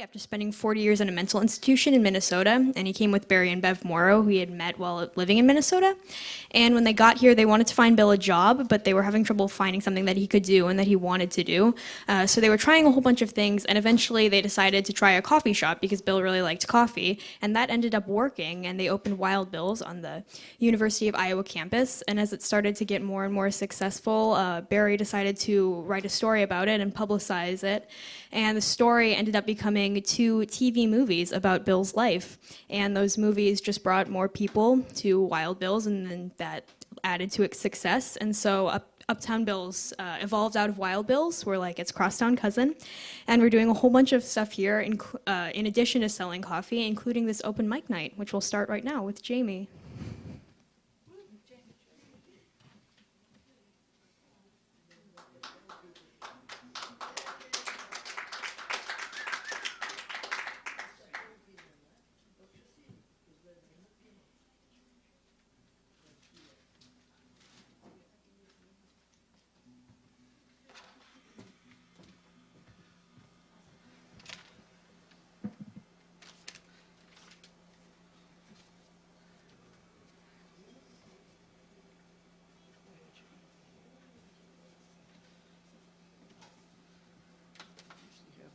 after spending 40 years in a mental institution in Minnesota, and he came with Barry and Bev Morrow, who he had met while living in Minnesota. And when they got here, they wanted to find Bill a job, but they were having trouble finding something that he could do and that he wanted to do. So they were trying a whole bunch of things, and eventually they decided to try a coffee shop because Bill really liked coffee, and that ended up working, and they opened Wild Bill's on the University of Iowa campus. And as it started to get more and more successful, Barry decided to write a story about it and publicize it. And the story ended up becoming 2 TV movies about Bill's life. And those movies just brought more people to Wild Bill's, and then that added to its success. And so Uptown Bill's evolved out of Wild Bill's. We're like its crosstown cousin. And we're doing a whole bunch of stuff here in addition to selling coffee, including this open mic night, which will start right now with Jamie.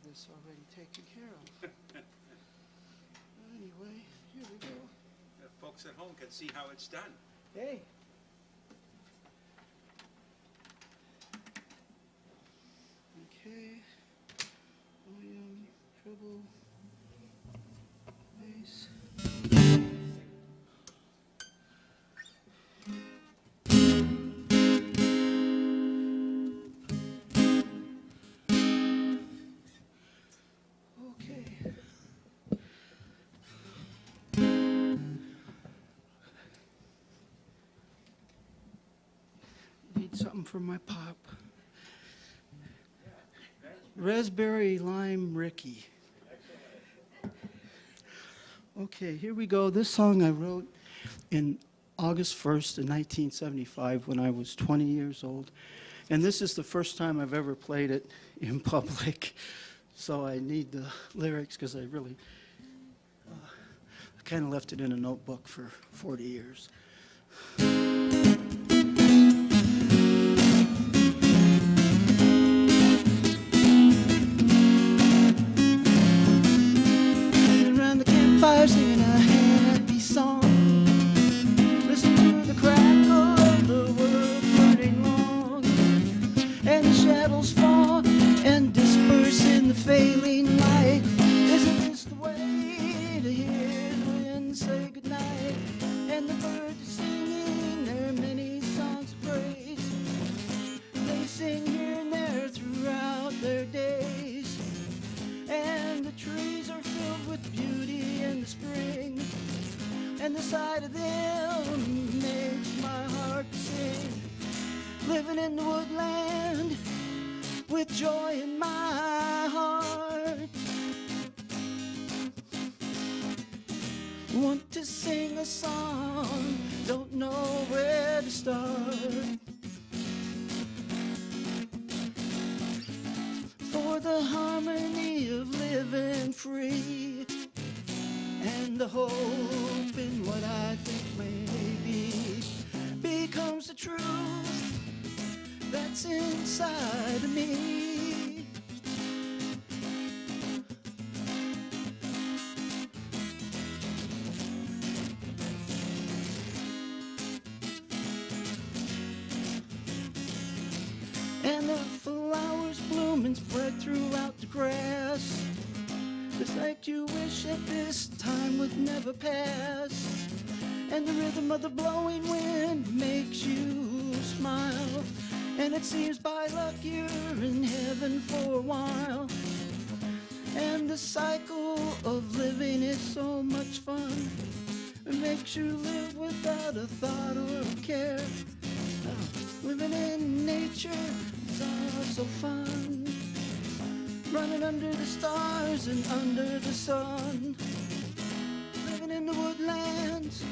This already taken care of. Anyway, here we go. Folks at home can see how it's done. Hey. Okay. Volume, treble, bass. Something for my pop. Raspberry Lime Ricky. Okay, here we go. This song I wrote in August 1st, 1975, when I was 20 years old. And this is the first time I've ever played it in public. So I need the lyrics because I really kind of left it in a notebook for 40 years. Singing a happy song, listen to the crackle of the wood burning long, and the shadows fall and disperse in the failing light. Isn't this the way to hear the wind say goodnight, and the birds singing their many songs of praise? They sing here and there throughout their days, and the trees are filled with beauty in the spring, and the sight of them makes my heart sing. Living in the woodland with joy in my heart. Want to sing a song, don't know where to start. For the harmony of living free, and the hope in what I think may be, becomes the truth that's inside of me. And the flowers bloom and spread throughout the grass. It's like you wish that this time would never pass. And the rhythm of the blowing wind makes you smile. And it seems by luck you're in heaven for a while. And the cycle of living is so much fun. It makes you live without a thought or a care. Living in nature is all so fun. Running under the stars and under the sun. Living in the woodlands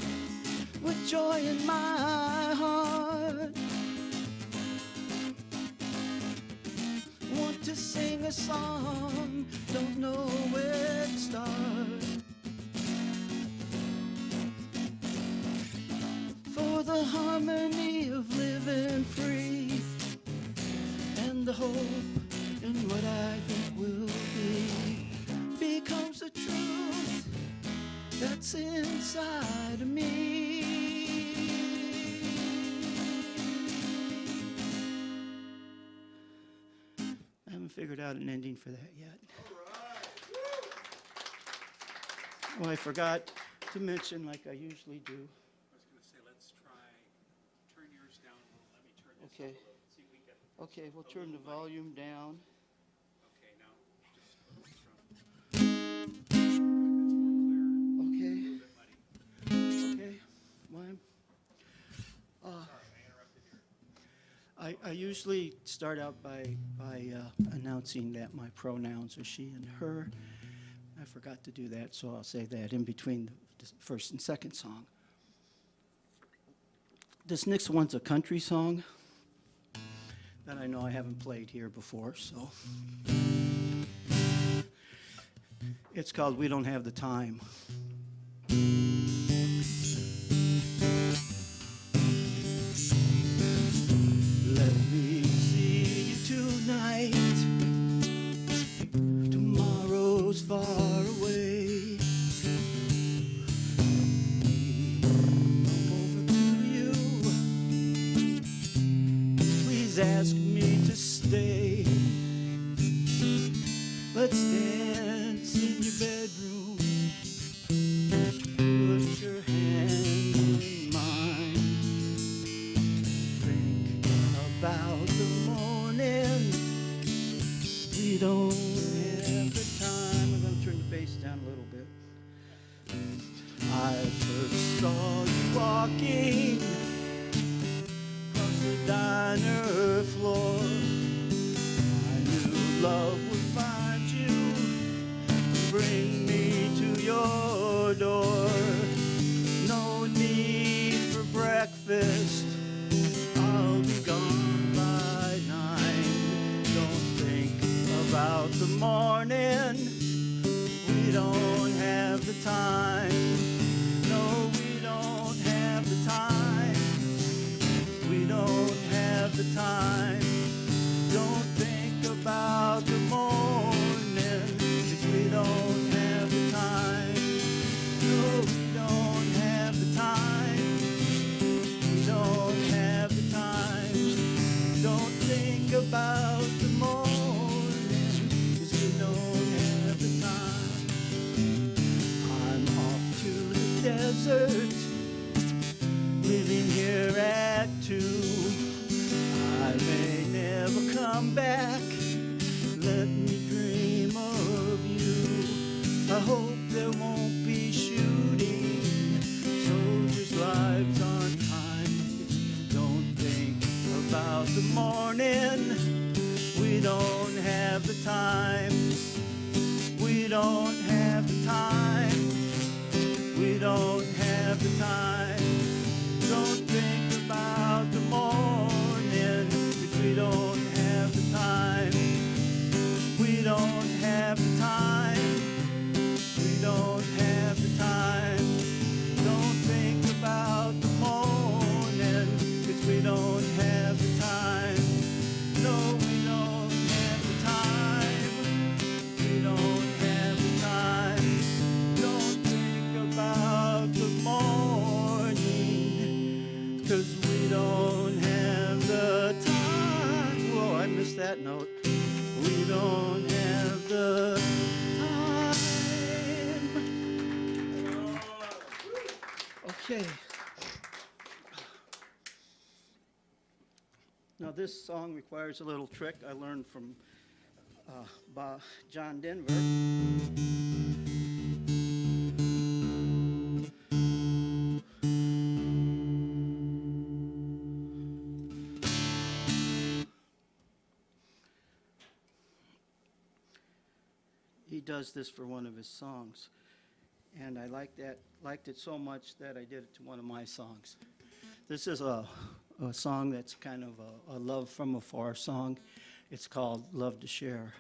with joy in my heart. Want to sing a song, don't know where what's inside of me. I haven't figured out an ending for that yet. Oh, I forgot to mention, like I usually do. I was going to say, let's try, turn yours down a little. Let me turn this Okay. up a little. See if we get Okay, we'll a turn the little volume down. Okay, now just from. Good, that's more clear. Okay, A little bit muddy. okay. One. Sorry, I interrupted your. I usually start out by announcing that my pronouns are she and her. I forgot to do that, so I'll say that in between the first and second song. This next one's a country song that I know I haven't played here before, so. It's called We Don't Have the Time. Let me see you tonight. Tomorrow's far away. Come over to you. Please ask me to stay. Let's dance in your bedroom. Put your hand in mine. Think about the morning. We don't have the time. I'm going to turn the bass down a little bit. I first saw you walking across the diner floor. I knew love would find you and bring me to your door. No need for breakfast. I'll be gone by 9. Don't think about the morning. We don't have the time. No, we don't have the time. We don't have the time. Don't think about the morning, 'cause we don't have the time. No, we don't have the time. We don't have the time. Don't think about the morning, 'cause we don't have the time. I'm off to the desert, living here at 2. I may never come back. Let me dream of you. I hope there won't be shooting. Soldiers' lives on time. Don't think about the morning. We don't have the time. We don't have the time. We don't have the time. Don't think about the morning, 'cause we don't have the time. We don't have the time. We don't have the time. Don't think about the morning, 'cause we don't have the time. No, we don't have the time. We don't have the time. Don't think about the morning, 'cause we don't have the time. Whoa, I missed that note. We don't have the time. Okay. Now this song requires a little trick I learned from John Denver. He does this for one of his songs, and I liked it so much that I did it to one of my songs. This is a song that's kind of a love from afar song. It's called Love to Share.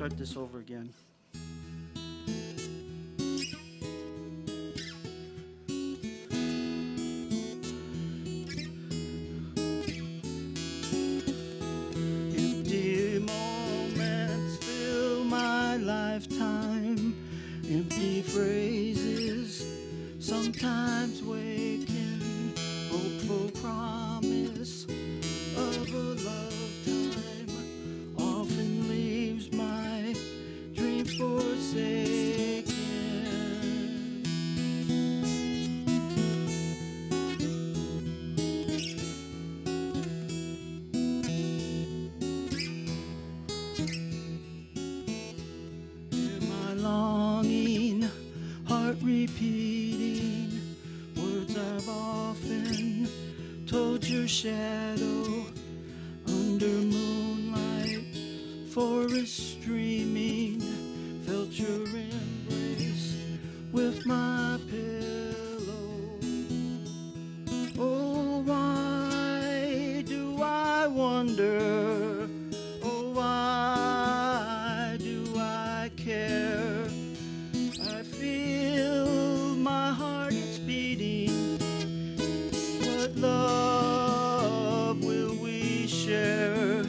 start this over again. Empty moments fill my lifetime. Empty phrases sometimes waken hopeful promise of a lifetime. Often leaves my dreams forsaken. Hear my longing heart repeating words I've often told your shadow under moonlight, forest streaming, felt your embrace with my pillow. Oh, why do I wonder? Oh, why do I care? I feel my heart is beating. What love will we share?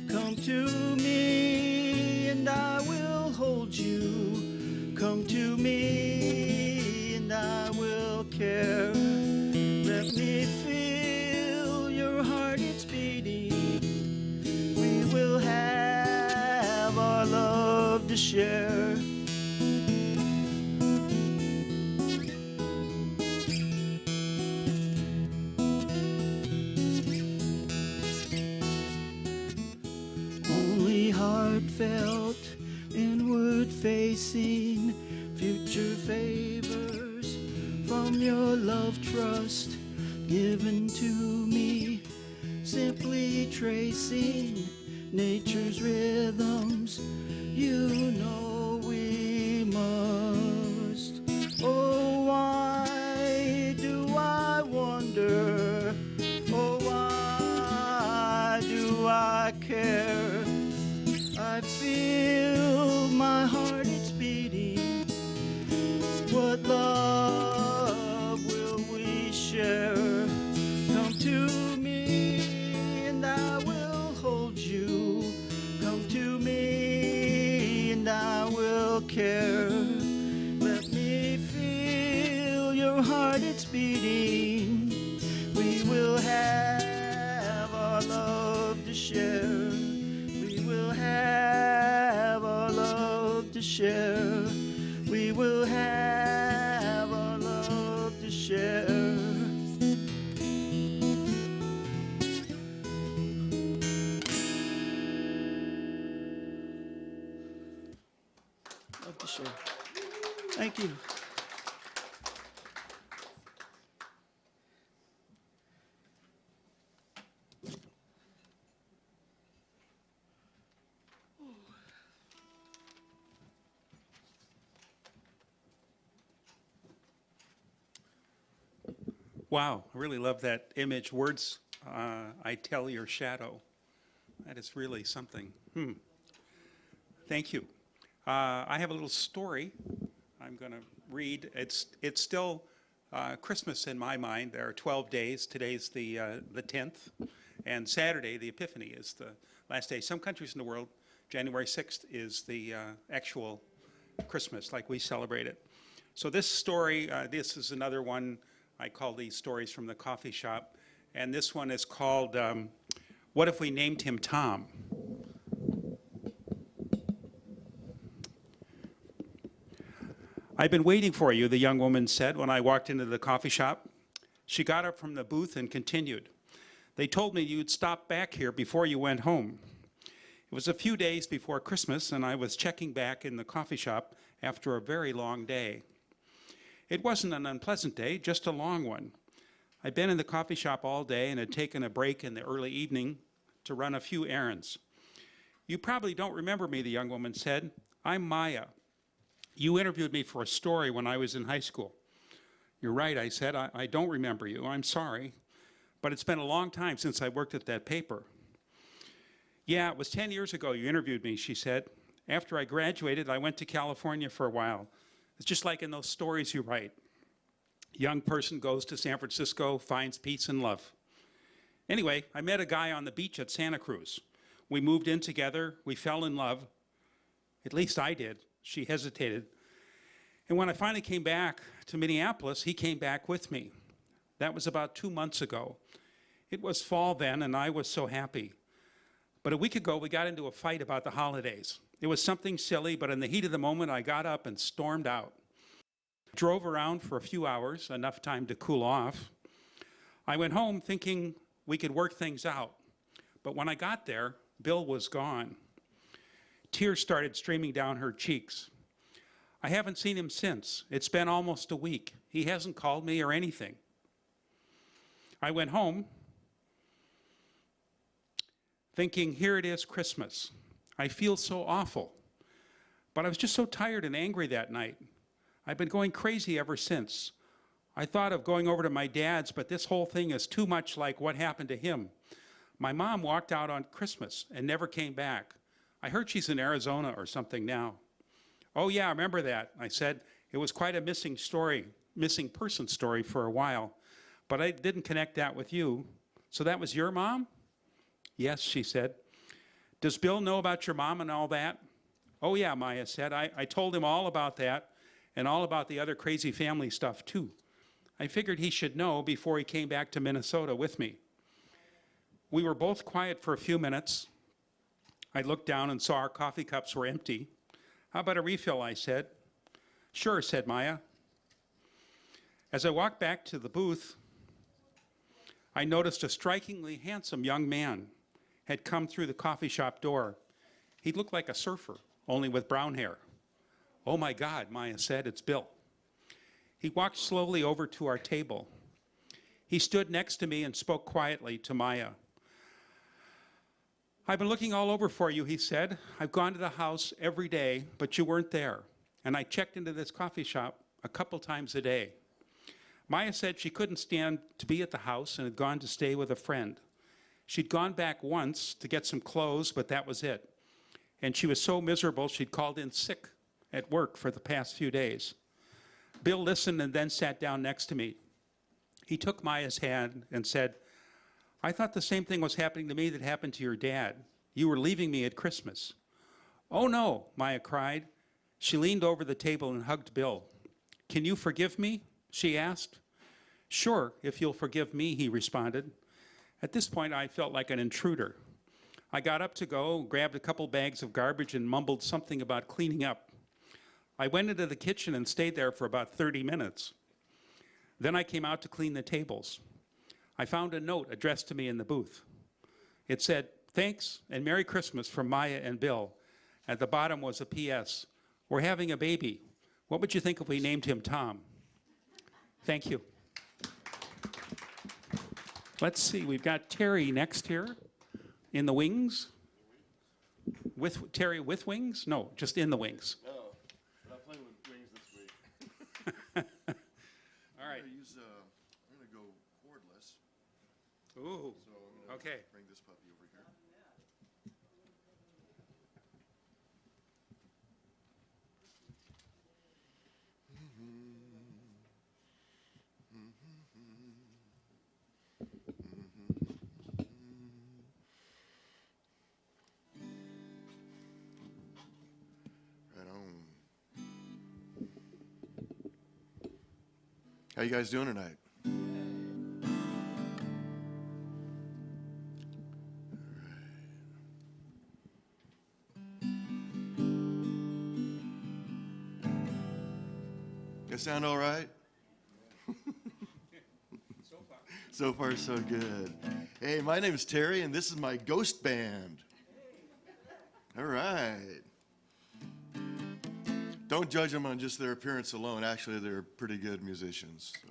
Come to me and I will hold you. Come to me and I will care. Let me feel your heart it's beating. We will have our love to share. Only heartfelt, inward facing, future favors from your love trust given to me. Simply tracing nature's rhythms, you know we must. Oh, why do I wonder? Oh, why do I care? I feel my heart it's beating. What love will we share? Come to me and I will hold you. Come to me and I will care. Let me feel your heart it's beating. We will have our love to share. We will have our love to share. We will have our love to share. Love to share. Thank you. Wow, I really love that image. Words, I tell your shadow. That is really something. Thank you. I have a little story I'm going to read. It's still Christmas in my mind. There are 12 days. Today's the 10th, and Saturday, the Epiphany, is the last day. Some countries in the world, January 6th is the actual Christmas, like we celebrate it. So this story, this is another one. I call these stories from the coffee shop, and this one is called What If We Named Him Tom? I've been waiting for you, the young woman said when I walked into the coffee shop. She got up from the booth and continued. They told me you'd stop back here before you went home. It was a few days before Christmas, and I was checking back in the coffee shop after a very long day. It wasn't an unpleasant day, just a long one. I'd been in the coffee shop all day and had taken a break in the early evening to run a few errands. You probably don't remember me, the young woman said. I'm Maya. You interviewed me for a story when I was in high school. You're right, I said. I don't remember you. I'm sorry. But it's been a long time since I worked at that paper. Yeah, it was 10 years ago you interviewed me, she said. After I graduated, I went to California for a while. It's just like in those stories you write. Young person goes to San Francisco, finds peace and love. Anyway, I met a guy on the beach at Santa Cruz. We moved in together, we fell in love. At least I did. She hesitated. And when I finally came back to Minneapolis, he came back with me. That was about 2 months ago. It was fall then, and I was so happy. But a week ago, we got into a fight about the holidays. It was something silly, but in the heat of the moment, I got up and stormed out. Drove around for a few hours, enough time to cool off. I went home thinking we could work things out. But when I got there, Bill was gone. Tears started streaming down her cheeks. I haven't seen him since. It's been almost a week. He hasn't called me or anything. I went home thinking, here it is, Christmas. I feel so awful. But I was just so tired and angry that night. I've been going crazy ever since. I thought of going over to my dad's, but this whole thing is too much like what happened to him. My mom walked out on Christmas and never came back. I heard she's in Arizona or something now. Oh yeah, I remember that, I said. It was quite a missing person story for a while, but I didn't connect that with you. So that was your mom? Yes, she said. Does Bill know about your mom and all that? Oh yeah, Maya said. I told him all about that and all about the other crazy family stuff too. I figured he should know before he came back to Minnesota with me. We were both quiet for a few minutes. I looked down and saw our coffee cups were empty. How about a refill, I said. Sure, said Maya. As I walked back to the booth, I noticed a strikingly handsome young man had come through the coffee shop door. He looked like a surfer, only with brown hair. Oh my God, Maya said, it's Bill. He walked slowly over to our table. He stood next to me and spoke quietly to Maya. I've been looking all over for you, he said. I've gone to the house every day, but you weren't there. And I checked into this coffee shop a couple times a day. Maya said she couldn't stand to be at the house and had gone to stay with a friend. She'd gone back once to get some clothes, but that was it. And she was so miserable, she'd called in sick at work for the past few days. Bill listened and then sat down next to me. He took Maya's hand and said, I thought the same thing was happening to me that happened to your dad. You were leaving me at Christmas. Oh no, Maya cried. She leaned over the table and hugged Bill. Can you forgive me? She asked. Sure, if you'll forgive me, he responded. At this point, I felt like an intruder. I got up to go, grabbed a couple bags of garbage and mumbled something about cleaning up. I went into the kitchen and stayed there for about 30 minutes. Then I came out to clean the tables. I found a note addressed to me in the booth. It said, thanks and Merry Christmas from Maya and Bill. At the bottom was a P.S. We're having a baby. What would you think if we named him Tom? Thank you. Let's see, we've got Terry next here in the wings. With Terry with wings? No, just in the wings. No, not playing with wings this week. All right. I'm gonna go cordless. Ooh, So I'm gonna okay. bring this puppy over here. Right on. How you guys doing tonight? That sound all right? So far. So far, so good. Hey, my name is Terry, and this is my ghost band. All right. Don't judge them on just their appearance alone. Actually, they're pretty good musicians. So.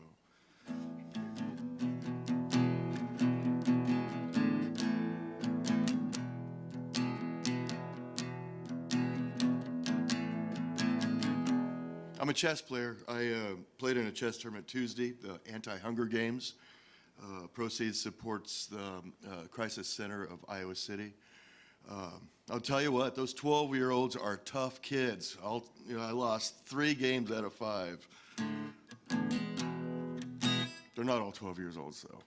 I'm a chess player. I played in a chess tournament Tuesday, the Anti-Hunger Games. Proceeds supports the Crisis Center of Iowa City. I'll tell you what, those 12-year-olds are tough kids. I lost 3 games out of 5. They're not all 12 years old, though.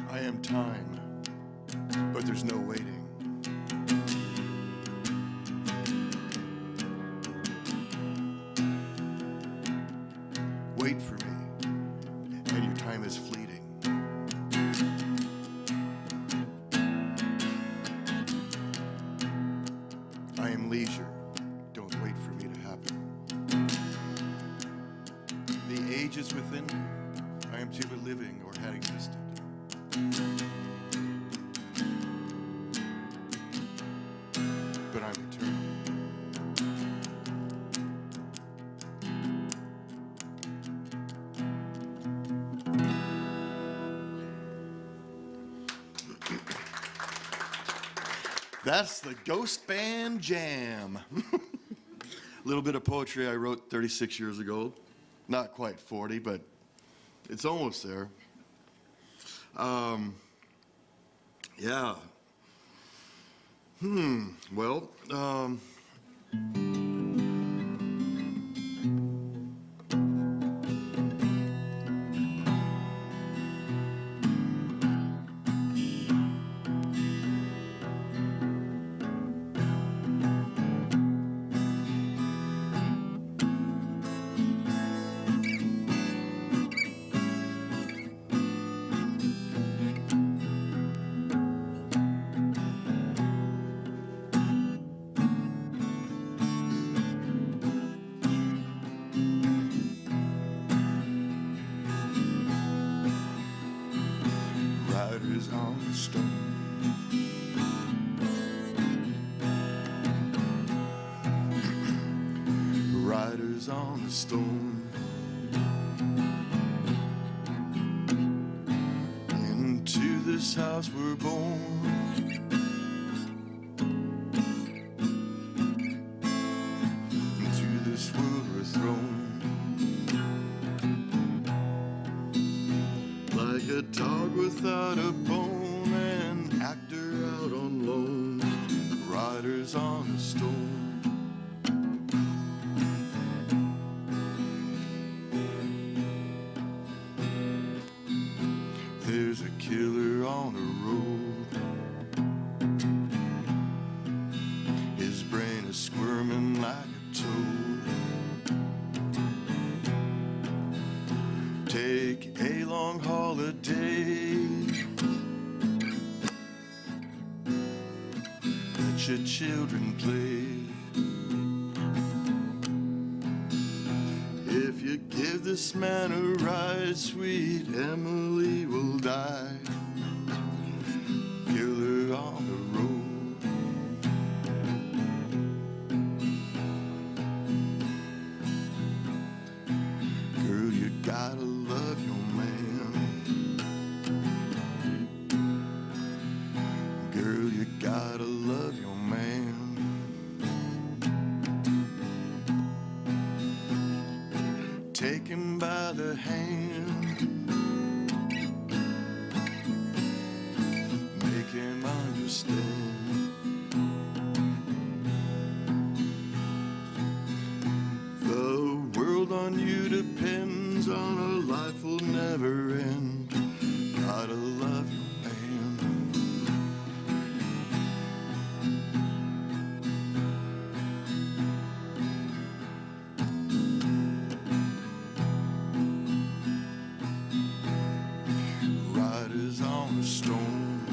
I am time, but there's no waiting. Wait for me, and your time is fleeting. I am leisure, don't wait for me to happen. The age is within me, I am to be living or had existed. But I'm eternal. That's the Ghost Band Jam. A little bit of poetry I wrote 36 years ago. Not quite 40, but it's almost there. Yeah. Well, riders on the stone. Riders on the stone. Into this house we're born. Into this world we're thrown. Like a dog without a bone, an actor out on loan, riders on the stone. There's a killer on the road. His brain is squirming like a toad. Take a long holiday. should children play. If you give this man a ride, sweet Emily will die. Kill her on the road. Girl, you gotta love your man. Girl, you gotta love your man. Take him by the hand, make him understand. The world on you depends on a life will never end. Gotta love your man. Riders on the storm,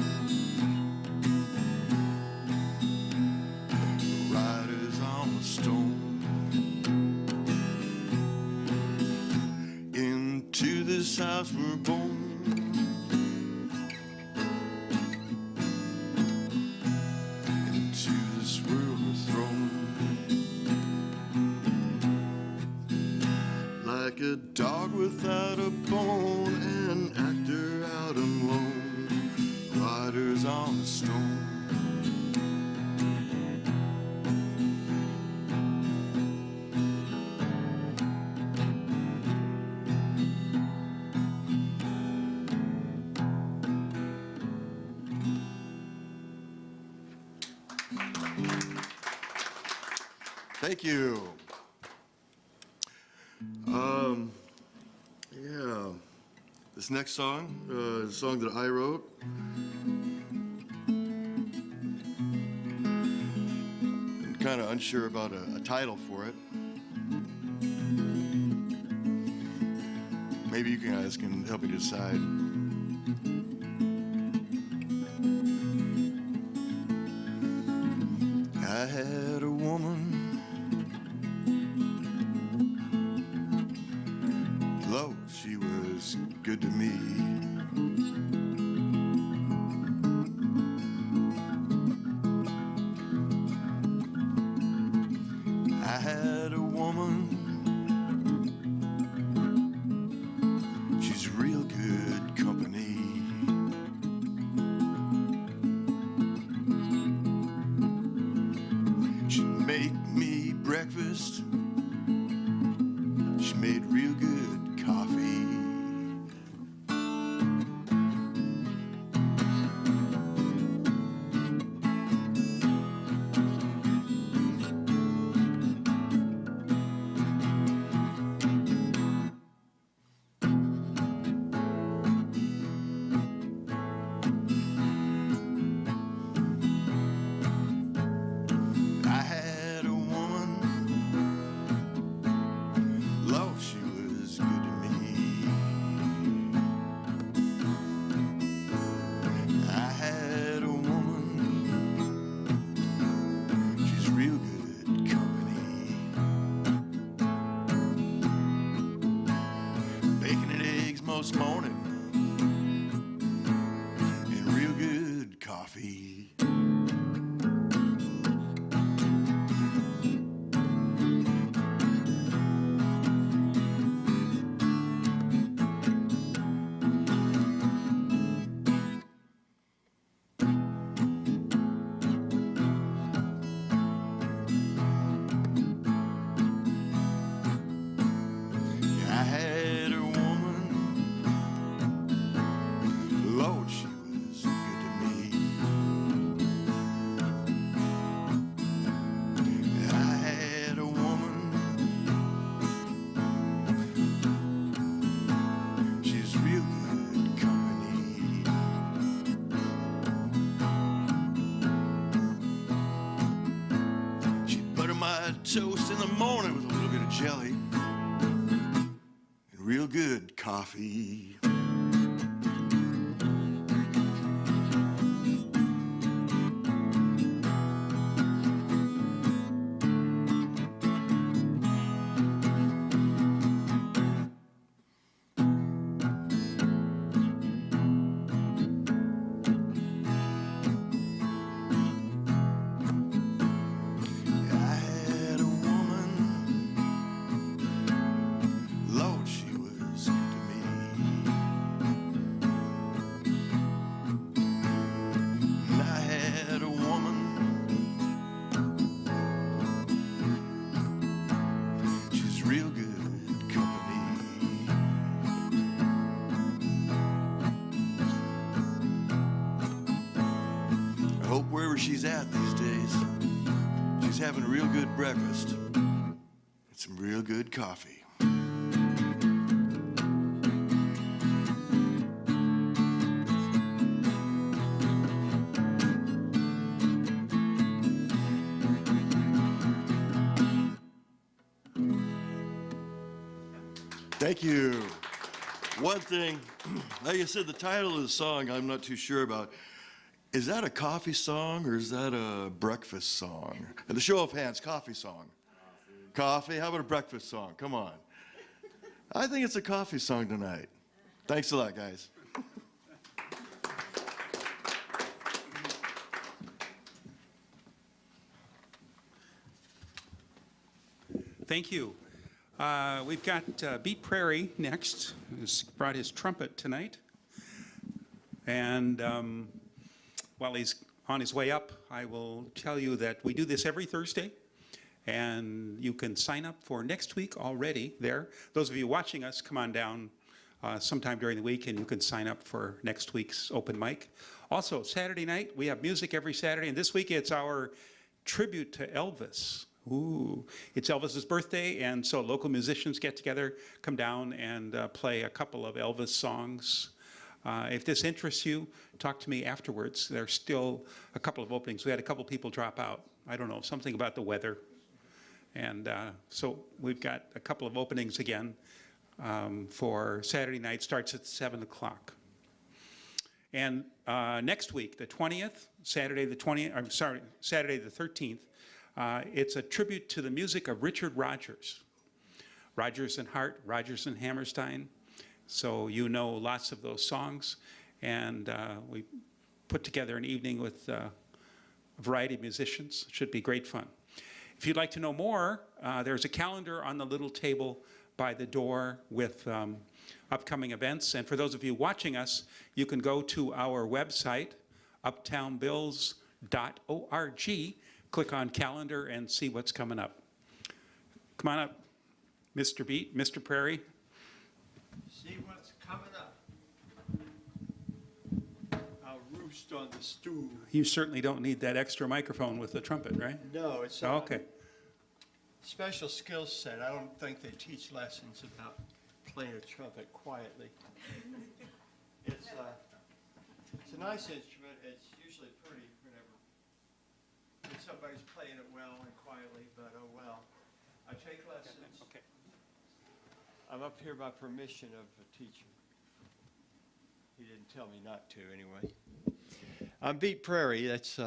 riders on the storm. Into this house we're born. Into this world we're thrown. Like a dog without a bone, an actor out alone, riders on the storm. Thank you. Yeah, this next song is a song that I wrote. I'm kind of unsure about a title for it. Maybe you guys can help me decide. I had a woman, lo, she was good to me. I had a woman, she's real good company. She'd make me breakfast, she made real good coffee. I had a woman, Lord, she was good to me. I had a woman, she's real good company. Bacon and eggs most morning, and real good coffee. I had a woman, Lord, she was good to me. I had a woman, she's real good company. She'd butter my toast in the morning with a little bit of jelly. Real good coffee. she's at these days. She's having a real good breakfast and some real good coffee. Thank you. One thing, like I said, the title of the song I'm not too sure about. Is that a coffee song or is that a breakfast song? And the show of hands, coffee song. Coffee? How about a breakfast song? Come on. I think it's a coffee song tonight. Thanks a lot, guys. Thank you. We've got Beat Prairie next, who's brought his trumpet tonight. And while he's on his way up, I will tell you that we do this every Thursday. And you can sign up for next week already there. Those of you watching us, come on down sometime during the week and you can sign up for next week's open mic. Also, Saturday night, we have music every Saturday. And this week it's our tribute to Elvis. Ooh, it's Elvis's birthday, and so local musicians get together, come down and play a couple of Elvis songs. If this interests you, talk to me afterwards. There's still a couple of openings. We had a couple people drop out. I don't know, something about the weather. And so we've got a couple of openings again for Saturday night. Starts at 7 o'clock. And next week, the 20th, Saturday the 13th, it's a tribute to the music of Richard Rodgers. Rodgers and Hart, Rodgers and Hammerstein. So you know lots of those songs. And we put together an evening with a variety of musicians. Should be great fun. If you'd like to know more, there's a calendar on the little table by the door with upcoming events. And for those of you watching us, you can go to our website, uptownbills.org. Click on calendar and see what's coming up. Come on up, Mr. Beat, Mr. Prairie. See what's coming up. I'll roost on the stool. You certainly don't need that extra microphone with the trumpet, right? No, it's Oh, okay. special skill set. I don't think they teach lessons about playing a trumpet quietly. It's a nice instrument. It's usually pretty whenever somebody's playing it well and quietly, but oh well. I take lessons. Okay. I'm up here by permission of a teacher. He didn't tell me not to anyway. I'm Beat Prairie. That's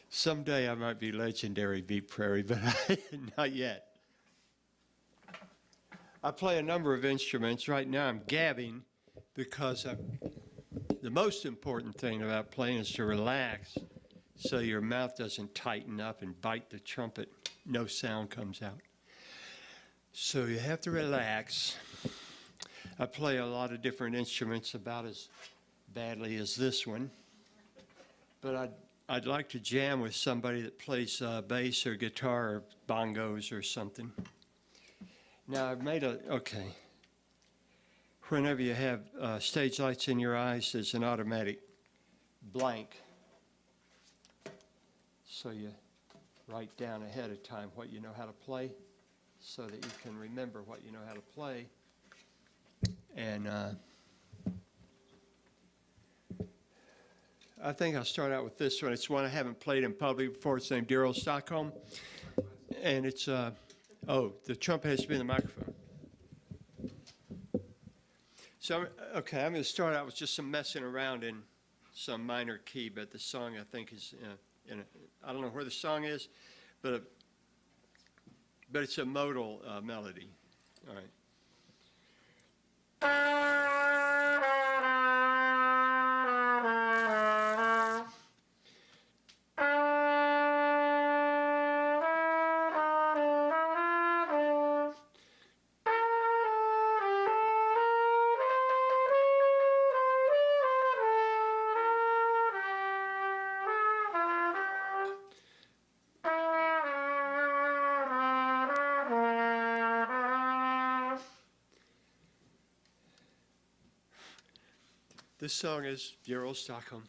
someday I might be legendary Beat Prairie, but not yet. I play a number of instruments. Right now I'm gabbing because the most important thing about playing is to relax so your mouth doesn't tighten up and bite the trumpet. No sound comes out. So you have to relax. I play a lot of different instruments, about as badly as this one. But I'd like to jam with somebody that plays bass or guitar or bongos or something. Now I've made okay. Whenever you have stage lights in your eyes, there's an automatic blank. So you write down ahead of time what you know how to play so that you can remember what you know how to play. And I think I'll start out with this one. It's one I haven't played in public before. It's named Dear Old Stockholm. And it's, the trumpet has to be in the microphone. So, okay, I'm going to start out with just some messing around in some minor key, but the song I think is I don't know where the song is, but it's a modal melody. All right. This song is Dear Old Stockholm.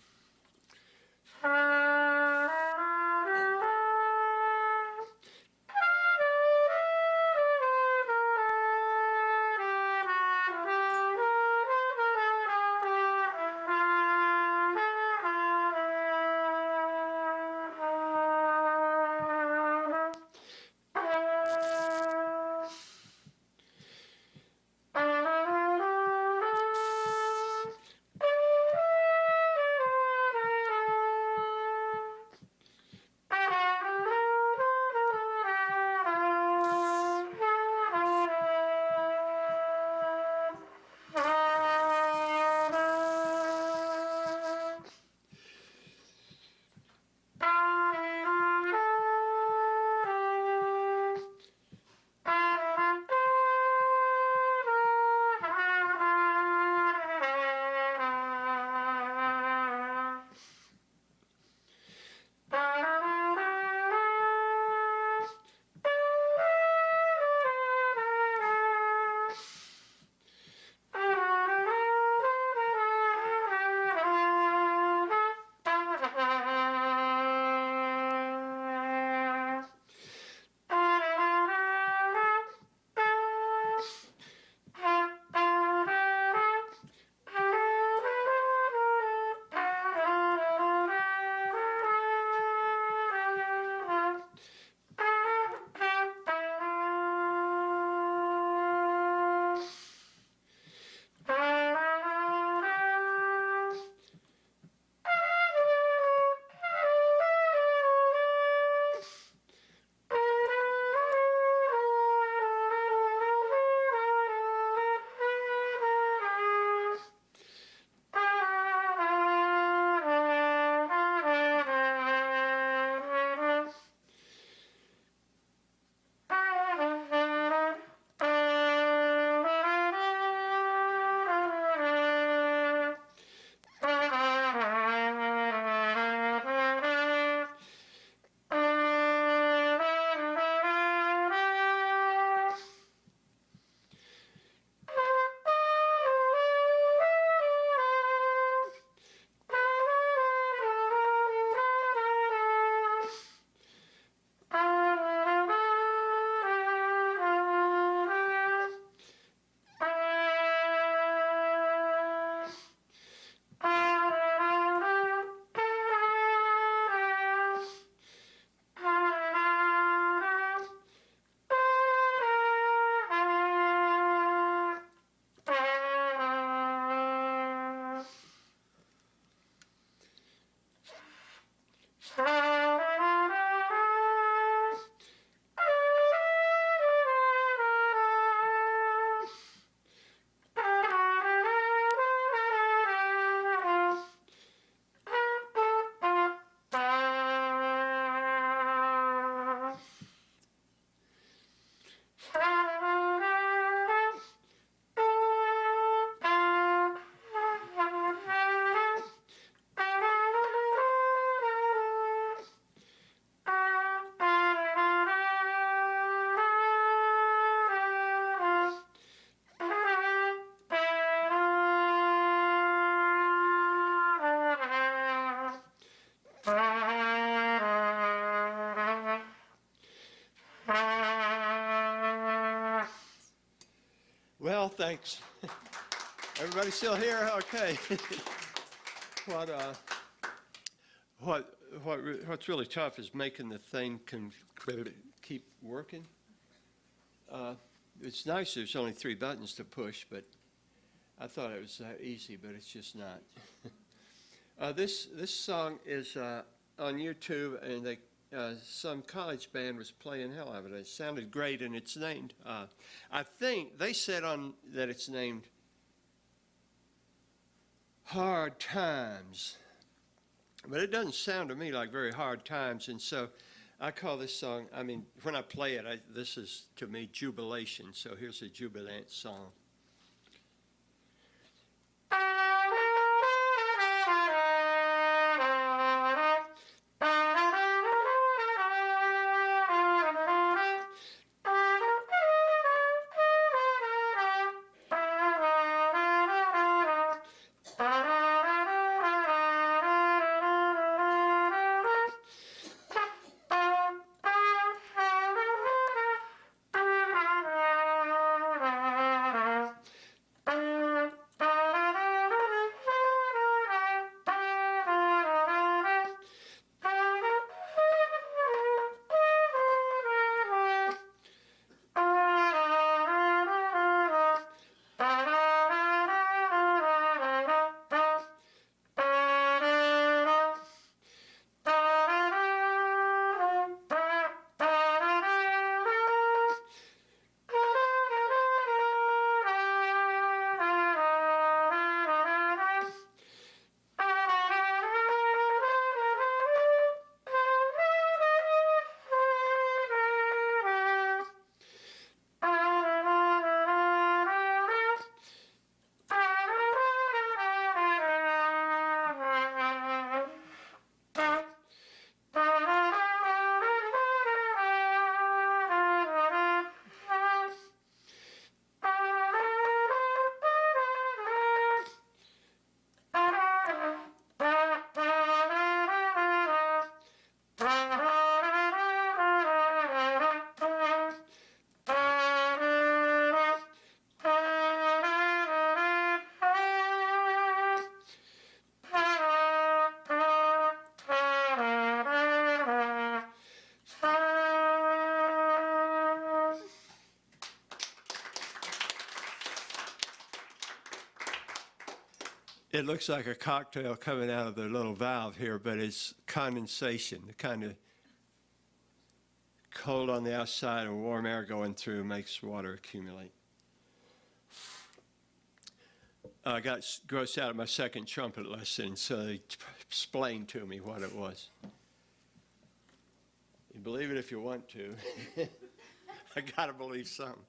Well, thanks. Everybody still here? Okay. What's really tough is making the thing keep working. It's nice there's only 3 buttons to push, but I thought it was easy, but it's just not. This song is on YouTube, and some college band was playing hell of it. It sounded great, and it's named, I think they said that it's named Hard Times, but it doesn't sound to me like very hard times, and so I call this song, when I play it, this is to me Jubilation, so here's a jubilant song. It looks like a cocktail coming out of the little valve here, but it's condensation. The kind of cold on the outside and warm air going through makes water accumulate. I got grossed out of my second trumpet lesson, so they explained to me what it was. You believe it if you want to. I gotta believe something.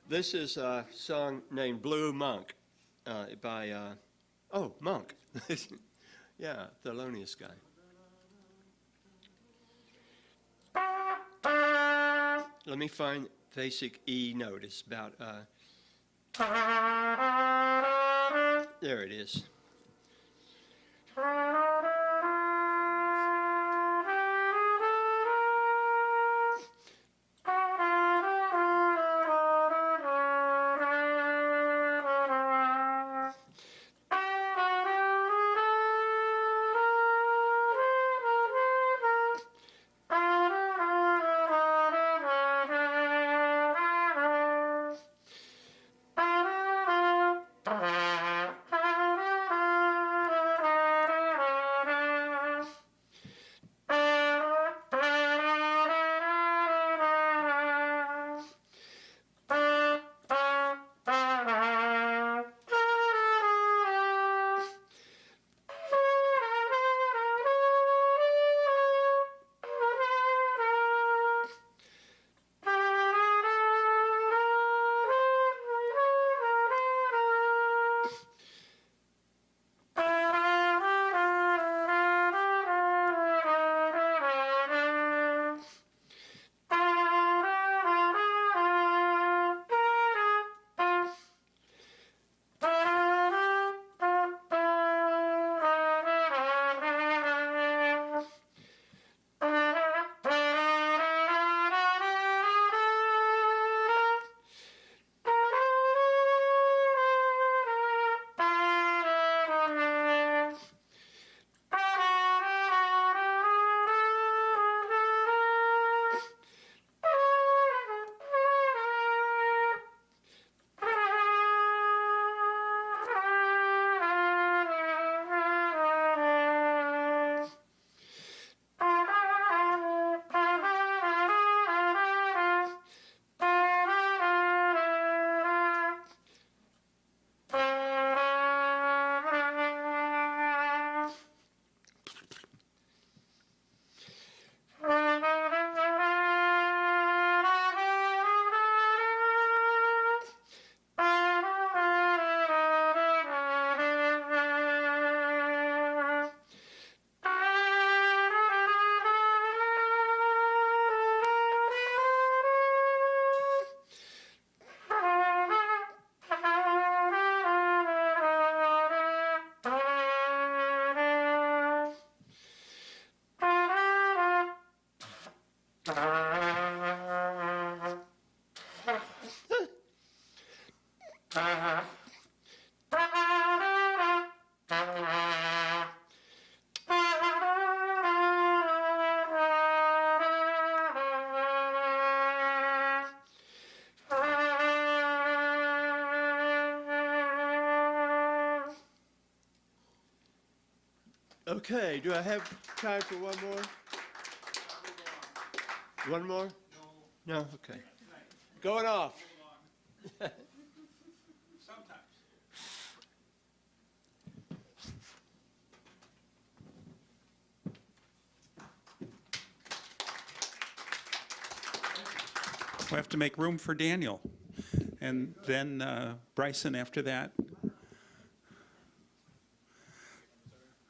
This is a song named Blue Monk by Monk. Yeah, Thelonious guy. Let me find basic E note. It's about, there it is. Okay, do I have time for one more? One more? No. No, okay. Going off. Sometimes. We have to make room for Daniel, and then Bryson after that.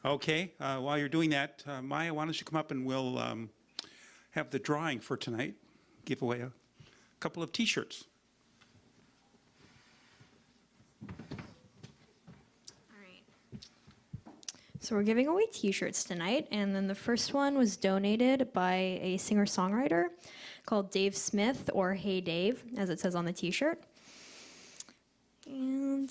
Okay, while you're doing that, Maya, why don't you come up and we'll have the drawing for tonight, give away a couple of T-shirts. All right. So we're giving away T-shirts tonight, and then the first one was donated by a singer-songwriter called Dave Smith, or Hey Dave, as it says on the T-shirt. And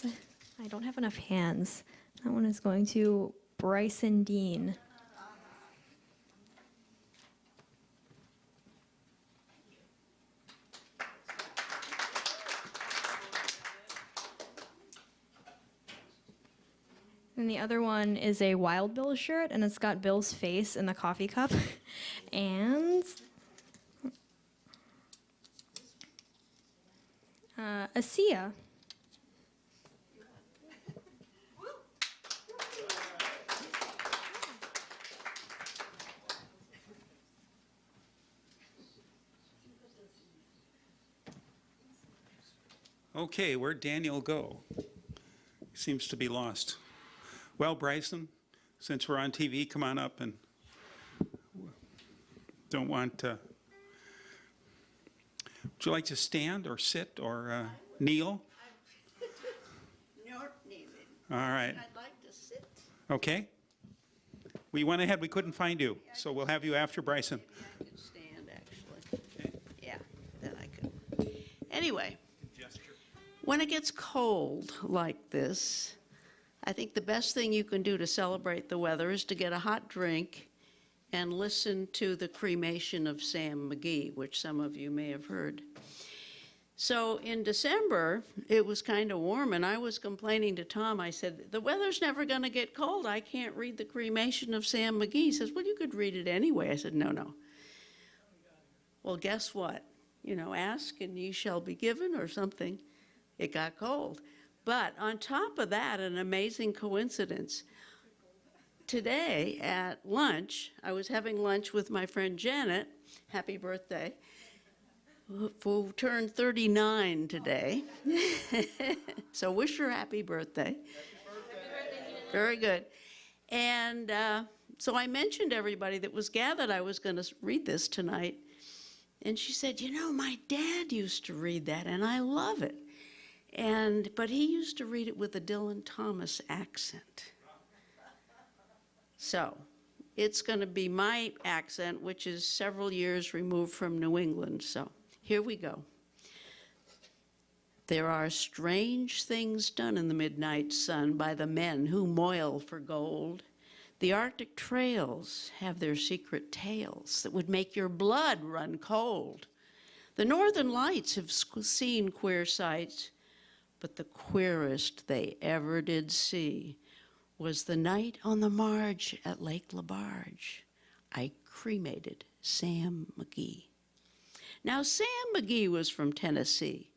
I don't have enough hands. That one is going to Bryson Dean. And the other one is a Wild Bill shirt, and it's got Bill's face in the coffee cup. And Asia. Okay, where'd Daniel go? He seems to be lost. Well, Bryson, since we're on TV, come on up and don't want to. Would you like to stand or sit or kneel? Not kneeling. All right. I'd like to sit. Okay. We went ahead, we couldn't find you, so we'll have you after Bryson. Maybe I could stand, actually. Yeah, then I could. Anyway, when it gets cold like this, I think the best thing you can do to celebrate the weather is to get a hot drink and listen to the cremation of Sam McGee, which some of you may have heard. So in December, it was kind of warm, and I was complaining to Tom. I said, the weather's never going to get cold. I can't read the cremation of Sam McGee. He says, well, you could read it anyway. I said, no. Well, guess what? You know, ask and ye shall be given or something. It got cold. But on top of that, an amazing coincidence. Today at lunch, I was having lunch with my friend Janet. Happy birthday. Who turned 39 today. So wish her happy birthday. Very good. And so I mentioned everybody that was gathered I was going to read this tonight. And she said, you know, my dad used to read that, and I love it. But he used to read it with a Dylan Thomas accent. So it's going to be my accent, which is several years removed from New England. So here we go. There are strange things done in the midnight sun by the men who moil for gold. The Arctic trails have their secret tales that would make your blood run cold. The Northern Lights have seen queer sights, but the queerest they ever did see was the night on the marge at Lake LaBarge. I cremated Sam McGee. Now, Sam McGee was from Tennessee,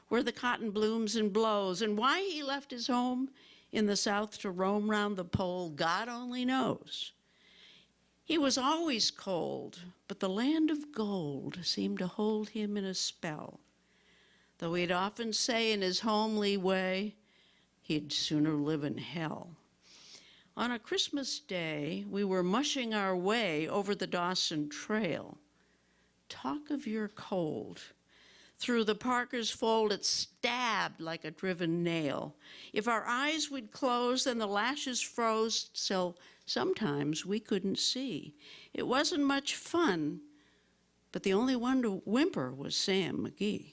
where the cotton blooms and blows, and why he left his home in the South to roam round the pole, God only knows. He was always cold, but the land of gold seemed to hold him in a spell. Though he'd often say in his homely way, he'd sooner live in hell. On a Christmas day, we were mushing our way over the Dawson Trail. Talk of your cold. Through the Parker's fold, it stabbed like a driven nail. If our eyes would close, then the lashes froze, so sometimes we couldn't see. It wasn't much fun, but the only one to whimper was Sam McGee.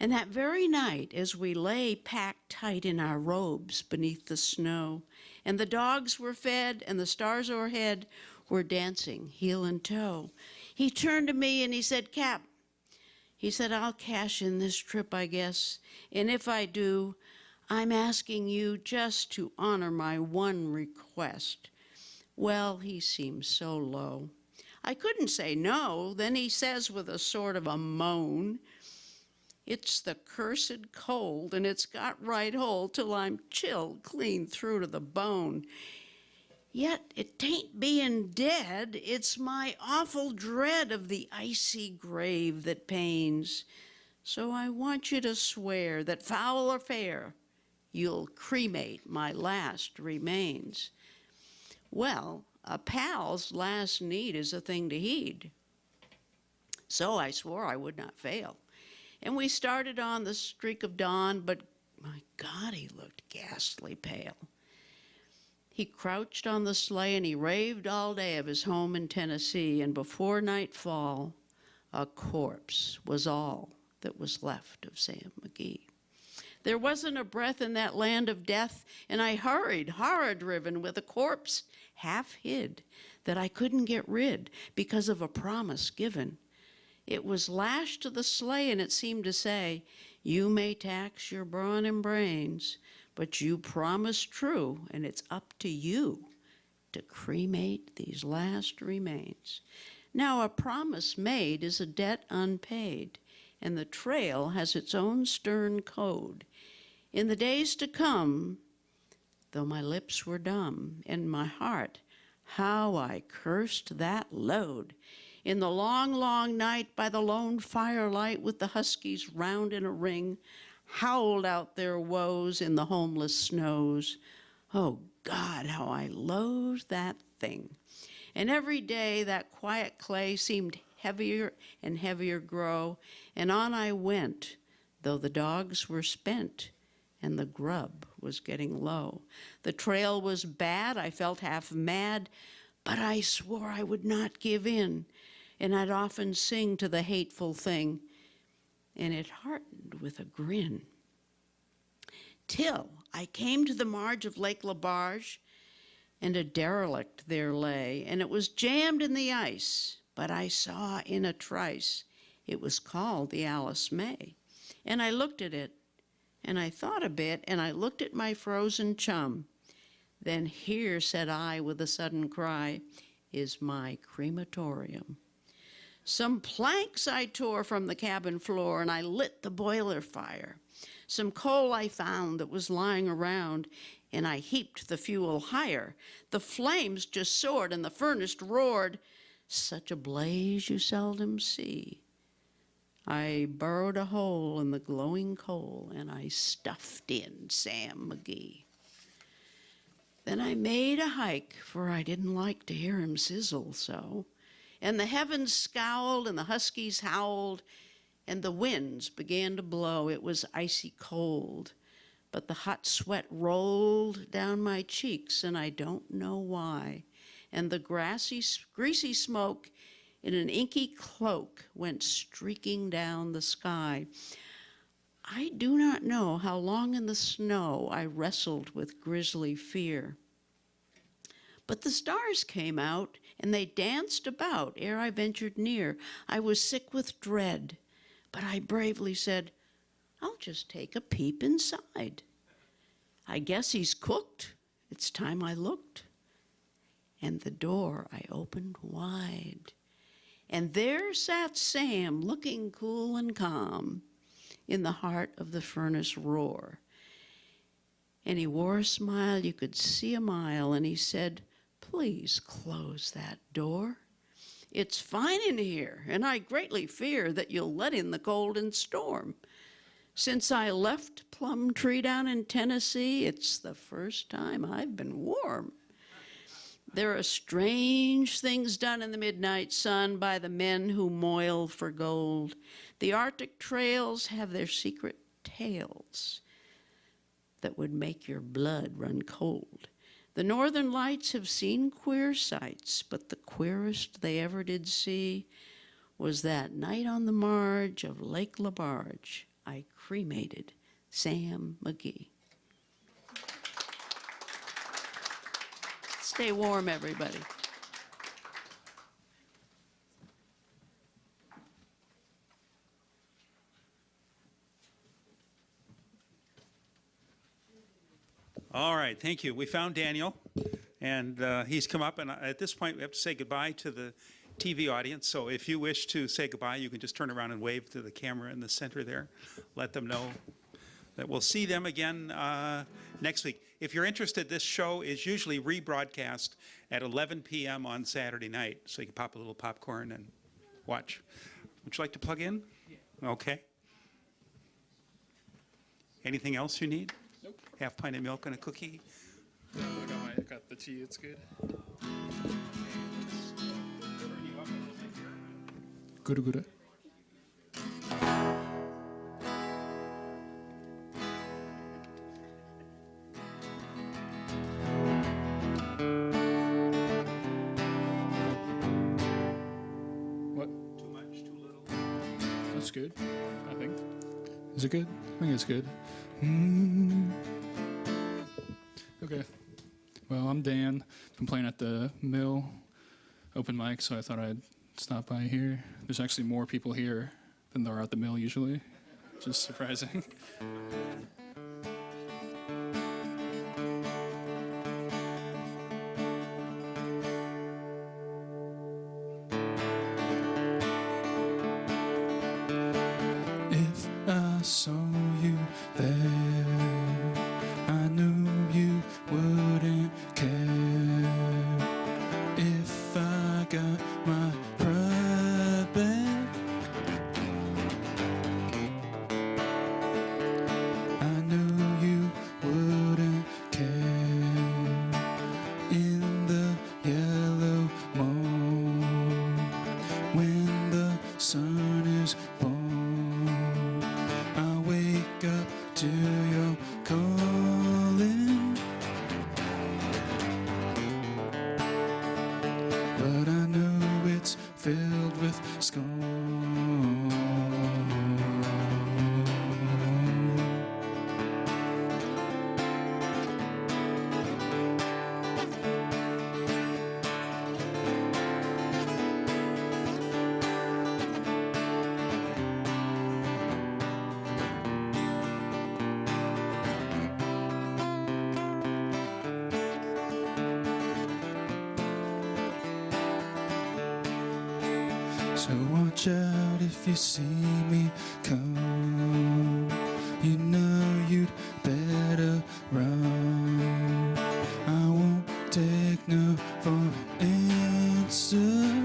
And that very night, as we lay packed tight in our robes beneath the snow, and the dogs were fed and the stars overhead were dancing heel and toe, he turned to me and he said, "Cap," he said, "I'll cash in this trip, I guess. And if I do, I'm asking you just to honor my one request." Well, he seemed so low. I couldn't say no. Then he says with a sort of a moan, "It's the cursed cold, and it's got right hold till I'm chilled clean through to the bone. Yet it tain't being dead, it's my awful dread of the icy grave that pains. So I want you to swear that foul or fair, you'll cremate my last remains." Well, a pal's last need is a thing to heed. So I swore I would not fail. And we started on the streak of dawn, but my God, he looked ghastly pale. He crouched on the sleigh and he raved all day of his home in Tennessee, and before nightfall, a corpse was all that was left of Sam McGee. There wasn't a breath in that land of death, and I hurried, horror-driven, with a corpse half hid that I couldn't get rid because of a promise given. It was lashed to the sleigh, and it seemed to say, "You may tax your brawn and brains, but you promised true, and it's up to you to cremate these last remains." Now, a promise made is a debt unpaid, and the trail has its own stern code. In the days to come, though my lips were dumb, and my heart, how I cursed that load. In the long, long night by the lone firelight, with the huskies round in a ring, howled out their woes in the homeless snows. Oh God, how I loathed that thing. And every day that quiet clay seemed heavier and heavier grow, and on I went, though the dogs were spent and the grub was getting low. The trail was bad, I felt half mad, but I swore I would not give in, and I'd often sing to the hateful thing, and it heartened with a grin. Till I came to the marge of Lake LaBarge, and a derelict there lay, and it was jammed in the ice, but I saw in a trice it was called the Alice May. And I looked at it, and I thought a bit, and I looked at my frozen chum. Then here, said I with a sudden cry, is my crematorium. Some planks I tore from the cabin floor, and I lit the boiler fire. Some coal I found that was lying around, and I heaped the fuel higher. The flames just soared, and the furnace roared. Such a blaze you seldom see. I burrowed a hole in the glowing coal, and I stuffed in Sam McGee. Then I made a hike, for I didn't like to hear him sizzle so. And the heavens scowled, and the huskies howled, and the winds began to blow. It was icy cold, but the hot sweat rolled down my cheeks, and I don't know why. And the greasy smoke in an inky cloak went streaking down the sky. I do not know how long in the snow I wrestled with grisly fear. But the stars came out, and they danced about ere I ventured near. I was sick with dread, but I bravely said, "I'll just take a peep inside. I guess he's cooked. It's time I looked." And the door I opened wide. And there sat Sam, looking cool and calm, in the heart of the furnace roar. And he wore a smile you could see a mile, and he said, "Please close that door. It's fine in here, and I greatly fear that you'll let in the cold and storm. Since I left Plum Tree down in Tennessee, it's the first time I've been warm. There are strange things done in the midnight sun by the men who moil for gold. The Arctic trails have their secret tales that would make your blood run cold. The northern lights have seen queer sights, but the queerest they ever did see was that night on the marge of Lake LaBarge. I cremated Sam McGee. Stay warm, everybody. All right, thank you. We found Daniel, and he's come up, and at this point, we have to say goodbye to the TV audience. So if you wish to say goodbye, you can just turn around and wave to the camera in the center there. Let them know that we'll see them again next week. If you're interested, this show is usually rebroadcast at 11 p.m. on Saturday night, so you can pop a little popcorn and watch. Would you like to plug in? Yeah. Okay. Anything else you need? Nope. Half pint of milk and a cookie? No, I got the tea. It's good. Good, good. What? Too much, too little? That's good, I think. Is it good? I think it's good. Okay. Well, I'm Dan. Been playing at the Mill open mic, so I thought I'd stop by here. There's actually more people here than there are at the Mill usually, which is surprising. If I saw you there, I knew you wouldn't care. If I got my pride back, I knew you wouldn't care. In the yellow moon, when the sun is born, I wake up to your calling, but I know it's filled with scorn. So watch out if you see me come. You know you'd better run. I won't take no for an answer.